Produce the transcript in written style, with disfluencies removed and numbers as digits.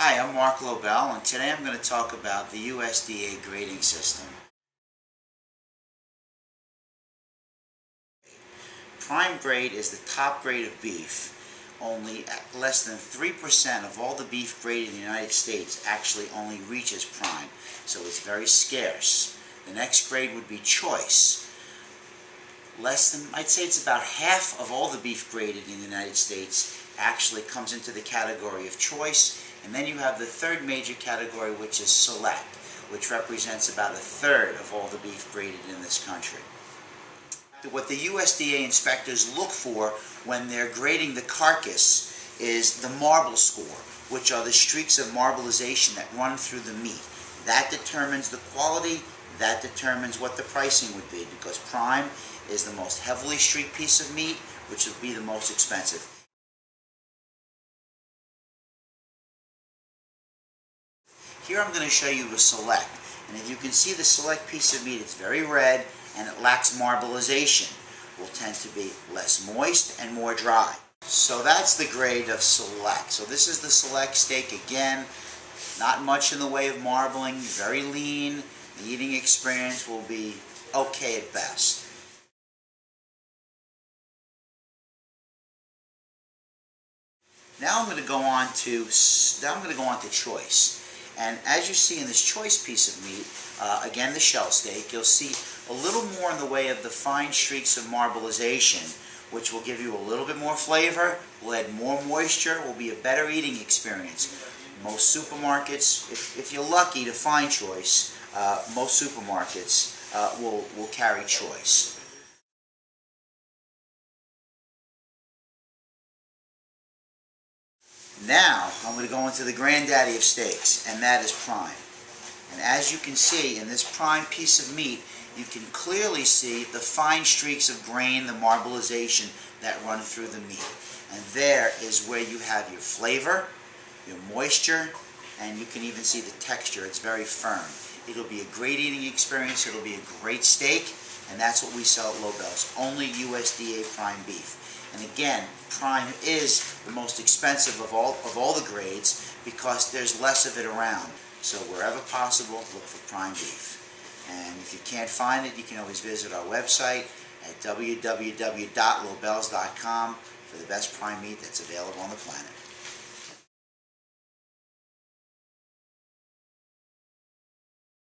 Hi, I'm Mark Lobel, and today I'm going to talk about the USDA grading system. Prime grade is the top grade of beef. Only less than 3% of all the beef graded in the United States actually only reaches prime, so it's very scarce. The next grade would be choice. I'd say it's about half of all the beef graded in the United States actually comes into the category of choice. And then you have the third major category, which is select, which represents about a third of all the beef graded in this country. What the USDA inspectors look for when they're grading the carcass is the marble score, which are the streaks of marbleization that run through the meat. That determines the quality, that determines what the pricing would be, because prime is the most heavily streaked piece of meat, which would be the most expensive. Here I'm going to show you a select, and if you can see the select piece of meat, it's very red and it lacks marbleization. Will tend to be less moist and more dry. So that's the grade of select. So this is the select steak again. Not much in the way of marbling, very lean. The eating experience will be okay at best. Now I'm going to go on to choice. And as you see in this choice piece of meat, again the shell steak, you'll see a little more in the way of the fine streaks of marbleization, which will give you a little bit more flavor, will add more moisture, will be a better eating experience. Most supermarkets, if you're lucky to find choice, most supermarkets will carry choice. Now, I'm going to go into the granddaddy of steaks, and that is prime. And as you can see, in this prime piece of meat, you can clearly see the fine streaks of grain, the marbleization that run through the meat. And there is where you have your flavor, your moisture, and you can even see the texture. It's very firm. It'll be a great eating experience. It'll be a great steak, and that's what we sell at Lobel's. Only USDA prime beef. And again, prime is the most expensive of all the grades because there's less of it around. So wherever possible, look for prime beef. And if you can't find it, you can always visit our website at www.lobels.com for the best prime meat that's available on the planet.